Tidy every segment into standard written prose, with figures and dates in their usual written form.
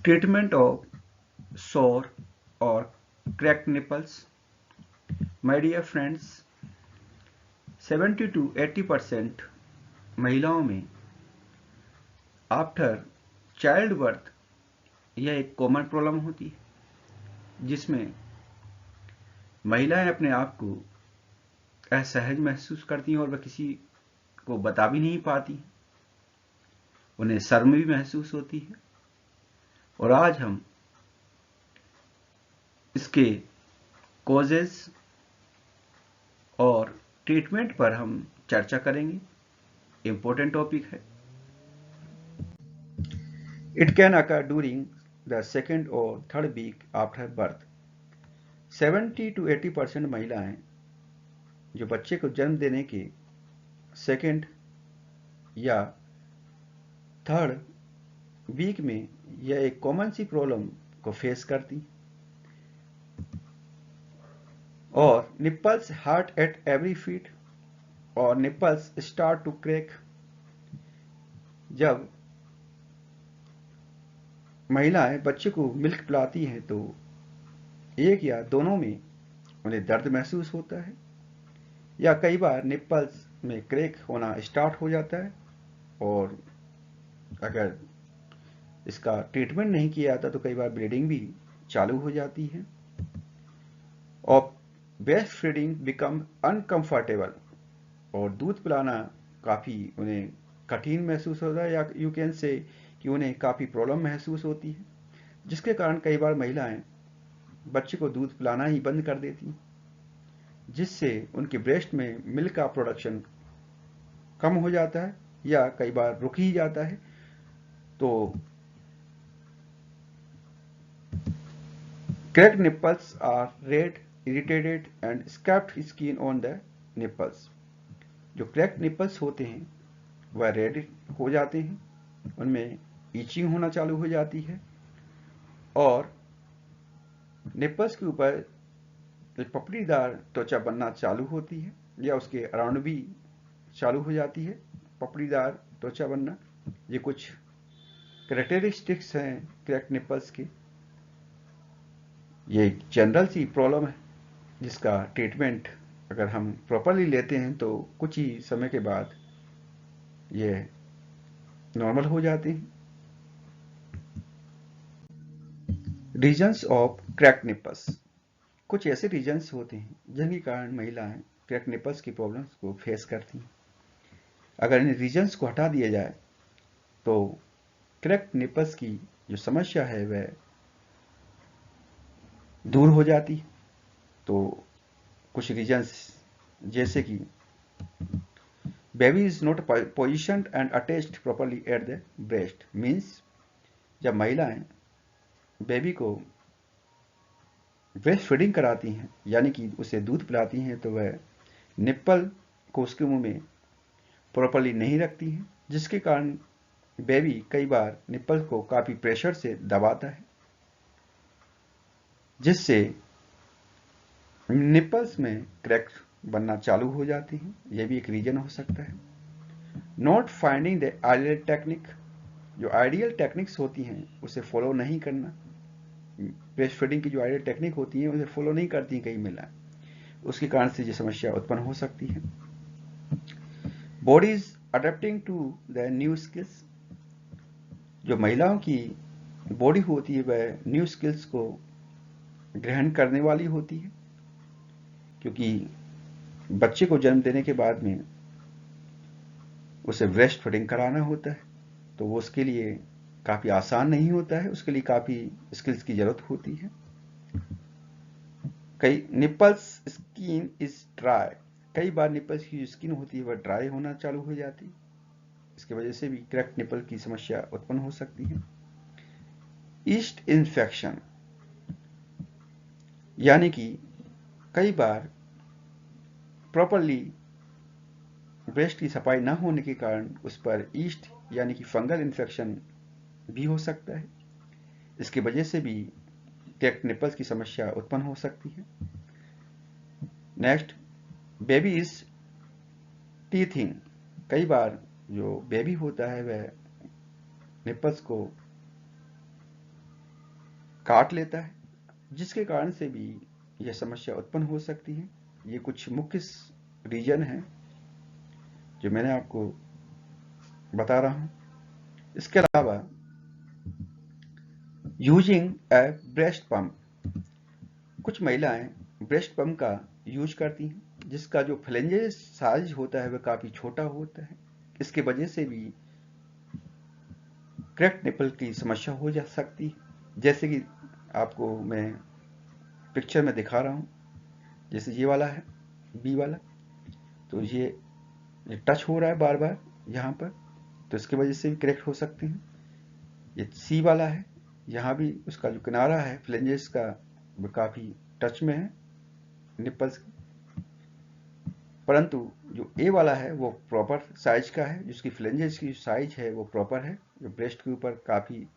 Treatment of sore or cracked nipples. My dear friends, 70 to 80% महिलाओं में after child birth यह एक common problem होती है जिसमें महिलाएं अपने आप को असहज महसूस करती हैं और वह किसी को बता भी नहीं पाती, उन्हें शर्म भी महसूस होती है। और आज हम इसके कॉजेज और ट्रीटमेंट पर हम चर्चा करेंगे। इम्पोर्टेंट टॉपिक है। It can occur during the second और third week after birth. 70 to 80% महिलाएं जो बच्चे को जन्म देने के सेकेंड या थर्ड वीक में यह एक कॉमन सी प्रॉब्लम को फेस करती और nipples hurt at every feed और निप्पल्स स्टार्ट टू क्रैक। जब महिलाएं बच्चे को मिल्क पिलाती हैं तो एक या दोनों में उन्हें दर्द महसूस होता है या कई बार निप्पल्स में क्रैक होना स्टार्ट हो जाता है और अगर इसका ट्रीटमेंट नहीं किया जाता तो कई बार ब्लीडिंग भी चालू हो जाती है और ब्रेस्ट फीडिंग बिकम अनकंफर्टेबल और दूध पिलाना काफ़ी उन्हें कठिन महसूस होता है या यू कैन से कि उन्हें काफ़ी प्रॉब्लम महसूस होती है, जिसके कारण कई बार महिलाएं बच्चे को दूध पिलाना ही बंद कर देती हैं, जिससे उनके ब्रेस्ट में मिल्क का प्रोडक्शन कम हो जाता है या कई बार रुक ही जाता है। तो cracked nipples are red, irritated and scabbed skin on the nipples. जो क्रैक्ड निप्पल्स होते हैं वह रेड हो जाते हैं, उनमें ईचिंग होना चालू हो जाती है और निप्पल्स के ऊपर पपड़ीदार त्वचा बनना चालू होती है या उसके अराउंड भी चालू हो जाती है पपड़ीदार त्वचा बनना। ये कुछ कैरेक्टरिस्टिक्स हैं क्रैक्ड निप्पल्स के। ये एक जनरल सी प्रॉब्लम है जिसका ट्रीटमेंट अगर हम प्रॉपरली लेते हैं तो कुछ ही समय के बाद ये नॉर्मल हो जाते हैं। Reasons of cracked nipples. कुछ ऐसे रीजन्स होते हैं जिनके कारण महिलाएं क्रैक्ड निप्पल्स की प्रॉब्लम्स को फेस करती हैं। अगर इन रीजन्स को हटा दिया जाए तो क्रैक्ड निप्पल्स की जो समस्या है वह दूर हो जाती है। तो कुछ रीजन्स जैसे कि baby is not positioned and attached properly at the breast, means जब महिलाएं बेबी को ब्रेस्ट फीडिंग कराती हैं यानी कि उसे दूध पिलाती हैं तो वह निप्पल को उसके मुंह में प्रॉपरली नहीं रखती हैं, जिसके कारण बेबी कई बार निप्पल को काफ़ी प्रेशर से दबाता है, जिससे निप्पल्स में क्रैक बनना चालू हो जाती हैं। यह भी एक रीजन हो सकता है। Not finding the ideal technique. जो आइडियल टेक्निक्स होती हैं उसे फॉलो नहीं करना, ब्रेस्ट फीडिंग की जो आइडियल टेक्निक होती है उसे फॉलो नहीं करती हैं कई महिलाएं, उसके कारण से ये समस्या उत्पन्न हो सकती है। Body is adapting to the new skills. जो महिलाओं की बॉडी होती है वह न्यू स्किल्स को ग्रहण करने वाली होती है, क्योंकि बच्चे को जन्म देने के बाद में उसे ब्रेस्ट फीडिंग कराना होता है तो वो उसके लिए काफ़ी आसान नहीं होता है, उसके लिए काफ़ी स्किल्स की ज़रूरत होती है। कई निप्पल्स स्किन इज ड्राई। कई बार निप्पल्स की जो स्किन होती है वह ड्राई होना चालू हो जाती है, इसकी वजह से भी क्रैक्ड निप्पल की समस्या उत्पन्न हो सकती है। ईस्ट इन्फेक्शन, यानी कि कई बार प्रॉपरली ब्रेस्ट की सफाई न होने के कारण उस पर ईस्ट यानी कि फंगल इन्फेक्शन भी हो सकता है, इसकी वजह से भी क्रैक्ड निप्पल्स की समस्या उत्पन्न हो सकती है। Next, baby is teething. कई बार जो बेबी होता है वह निप्पल्स को काट लेता है, जिसके कारण से भी यह समस्या उत्पन्न हो सकती है। ये कुछ मुख्य रीजन है जो मैंने आपको बता रहा हूँ। इसके अलावा यूजिंग ए ब्रेस्ट पंप, कुछ महिलाएं ब्रेस्ट पंप का यूज करती हैं जिसका जो फ्लेंजेस साइज होता है वह काफी छोटा होता है। इसके वजह से भी क्रैक्ड निपल की समस्या हो जा सकती है। जैसे कि आपको मैं पिक्चर में दिखा रहा हूँ, जैसे ये वाला है बी वाला, तो ये टच हो रहा है बार बार यहाँ पर, तो इसकी वजह से भी क्रैक्ड हो सकते हैं। ये सी वाला है, यहाँ भी उसका जो किनारा है फ्लेंजेस का वो काफी टच में है निपल्स, परंतु जो ए वाला है वो प्रॉपर साइज का है, जिसकी फ्लेंजेस की साइज है वो प्रॉपर है, जो ब्रेस्ट के ऊपर काफी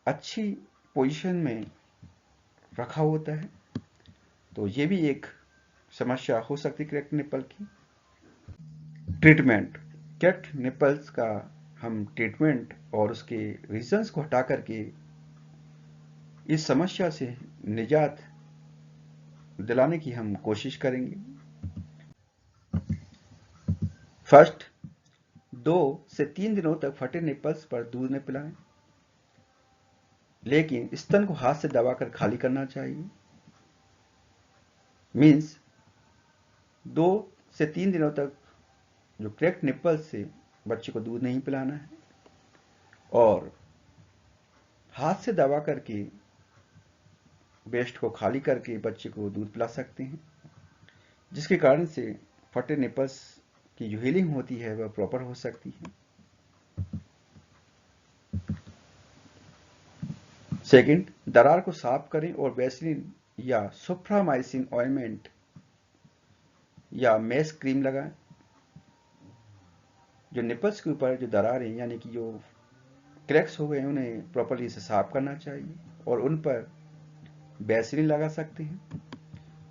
अच्छी पोजीशन में रखा होता है। तो ये भी एक समस्या हो सकती है क्रैक्ड निपल की। ट्रीटमेंट, क्रैक्ड निपल्स का हम ट्रीटमेंट और उसके रीजंस को हटा करके इस समस्या से निजात दिलाने की हम कोशिश करेंगे। फर्स्ट, 2 से 3 दिनों तक फटे निपल्स पर दूध न पिलाएं, लेकिन स्तन को हाथ से दबाकर खाली करना चाहिए। मीन्स 2 से 3 दिनों तक जो क्रैक्ड निपल्स से बच्चे को दूध नहीं पिलाना है, और हाथ से दबा करके ब्रेस्ट को खाली करके बच्चे को दूध पिला सकते हैं, जिसके कारण से फटे निपल्स की जो हीलिंग होती है वह प्रॉपर हो सकती है। सेकंड, दरार को साफ करें और वैसलीन या सुप्रामाइसिन ऑइंटमेंट या मेस क्रीम लगाएं। जो निपल्स के ऊपर जो दरारें यानी कि जो क्रैक्स हो गए उन्हें प्रॉपर्ली से साफ करना चाहिए और उन पर वैसलीन लगा सकते हैं।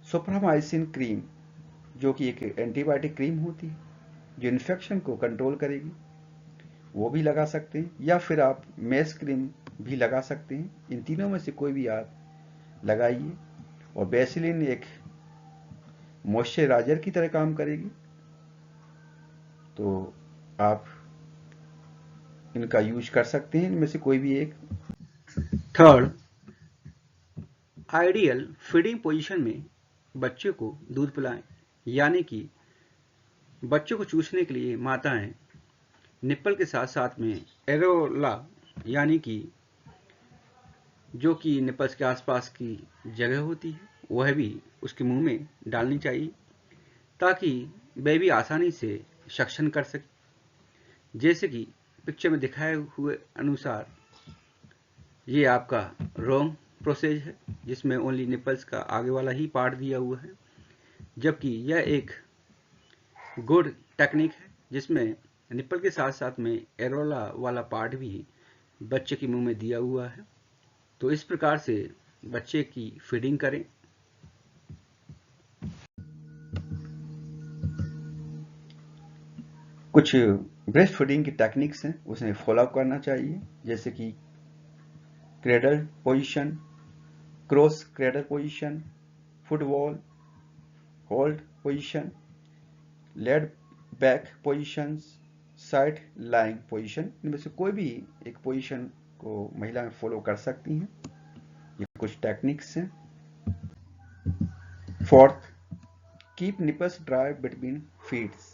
सुप्रामाइसिन क्रीम जो कि एक एंटीबायोटिक क्रीम होती है जो इन्फेक्शन को कंट्रोल करेगी, वो भी लगा सकते हैं, या फिर आप मेस क्रीम भी लगा सकते हैं। इन तीनों में से कोई भी आप लगाइए। और वैसलीन एक मॉइस्चराइजर की तरह काम करेगी, तो आप इनका यूज कर सकते हैं, इनमें से कोई भी एक। थर्ड, आइडियल फीडिंग पोजीशन में बच्चे को दूध पिलाएं, यानी कि बच्चों को चूसने के लिए माताएं निप्पल के साथ साथ में एरोला यानी कि जो कि निप्पल्स के आसपास की जगह होती है वह भी उसके मुंह में डालनी चाहिए, ताकि बेबी आसानी से सक्शन कर सके। जैसे कि पिक्चर में दिखाए हुए अनुसार ये आपका रॉन्ग प्रोसेस है, जिसमें ओनली निपल्स का आगे वाला ही पार्ट दिया हुआ है, जबकि यह एक गुड टेक्निक है जिसमें निप्पल के साथ साथ में एरोला वाला पार्ट भी बच्चे के मुंह में दिया हुआ है। तो इस प्रकार से बच्चे की फीडिंग करें। कुछ ब्रेस्ट फीडिंग की टेक्निक्स हैं, उसे फॉलो करना चाहिए, जैसे कि cradle position, cross cradle position, football hold position, laid back positions, side lying position. इनमें से कोई भी एक पोजीशन को महिलाएं फॉलो कर सकती हैं। ये कुछ टेक्निक्स हैं। Fourth, keep nipples dry between feeds.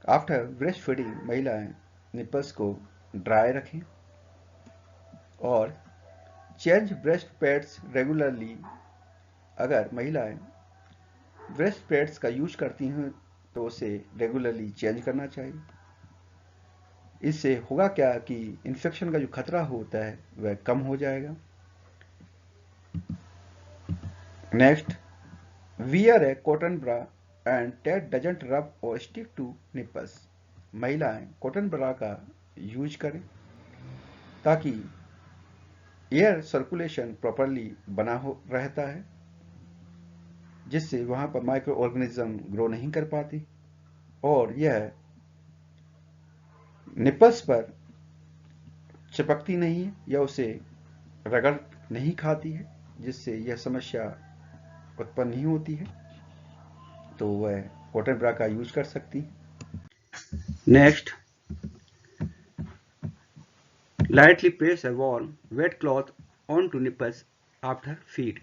After breast feeding महिलाएं निपल्स को ड्राई रखें और चेंज ब्रेस्ट पैड्स रेगुलरली। अगर महिलाएं ब्रेस्ट पैड्स का यूज करती हैं तो उसे रेगुलरली चेंज करना चाहिए। इससे होगा क्या कि इन्फेक्शन का जो खतरा होता है वह कम हो जाएगा। Next, wear A cotton bra and that doesn't रब और स्टिक टू निपल्स। महिलाएं कॉटन ब्रा का यूज करें ताकि एयर सर्कुलेशन प्रॉपरली बना हो रहता है, जिससे वहां पर माइक्रो ऑर्गेनिज्म ग्रो नहीं कर पाती और यह निपल्स पर चिपकती नहीं है या उसे रगड़ नहीं खाती है, जिससे यह समस्या उत्पन्न नहीं होती है, तो वह कॉटन ब्रा का यूज कर सकती है। Next, lightly press a warm wet cloth onto nipples after feed.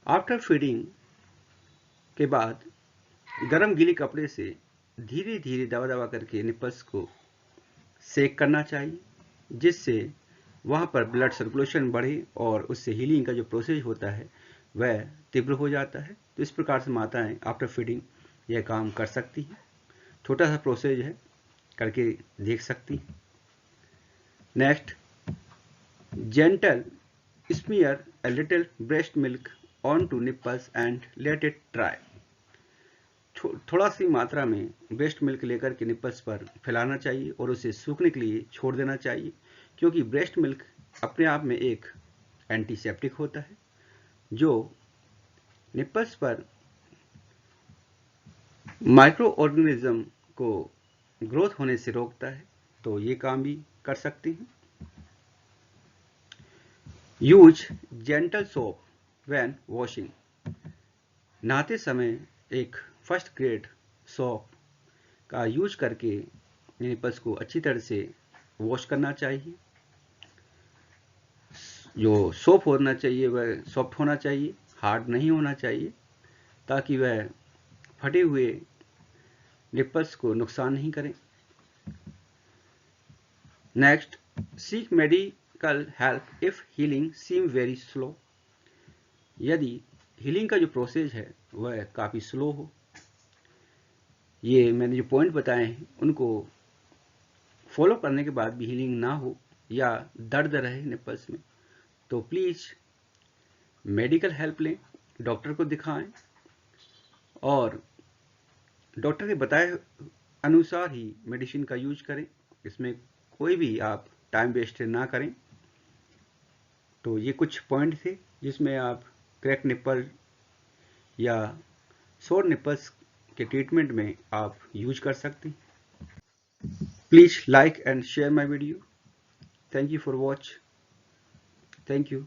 After feeding के बाद गर्म गीले कपड़े से धीरे धीरे दबा दबा करके निपल्स को सेक करना चाहिए, जिससे वहाँ पर ब्लड सर्कुलेशन बढ़े और उससे हीलिंग का जो प्रोसेस होता है वह तीव्र हो जाता है। तो इस प्रकार से माताएं आफ्टर फीडिंग यह काम कर सकती हैं। छोटा सा प्रोसेस है, करके देख सकती हैं। Next, gentle smear a little breast milk onto nipples and let it dry. थोड़ा सी मात्रा में ब्रेस्ट मिल्क लेकर के निपल्स पर फैलाना चाहिए और उसे सूखने के लिए छोड़ देना चाहिए, क्योंकि ब्रेस्ट मिल्क अपने आप में एक एंटीसेप्टिक होता है जो निपल्स पर माइक्रो ऑर्गेनिज्म को ग्रोथ होने से रोकता है। तो ये काम भी कर सकती हैं। Use gentle soap when washing. नहाते समय एक फर्स्ट ग्रेड सोप का यूज करके निपल्स को अच्छी तरह से वॉश करना चाहिए। जो सोप होना चाहिए वह सॉफ्ट होना चाहिए, हार्ड नहीं होना चाहिए, ताकि वह फटे हुए निपल्स को नुकसान नहीं करें। Next, seek medical help if healing seem very slow. यदि हीलिंग का जो प्रोसेस है वह काफ़ी स्लो हो, ये मैंने जो पॉइंट बताए हैं उनको फॉलो करने के बाद भी हीलिंग ना हो या दर्द रहे निपल्स में, तो प्लीज़ मेडिकल हेल्प लें, डॉक्टर को दिखाएं और डॉक्टर के बताए अनुसार ही मेडिसिन का यूज करें। इसमें कोई भी आप टाइम वेस्ट ना करें। तो ये कुछ पॉइंट थे जिसमें आप क्रैक निपल या सोर निपल्स के ट्रीटमेंट में आप यूज कर सकते हैं। Please like and share my video. Thank you for watch. Thank you.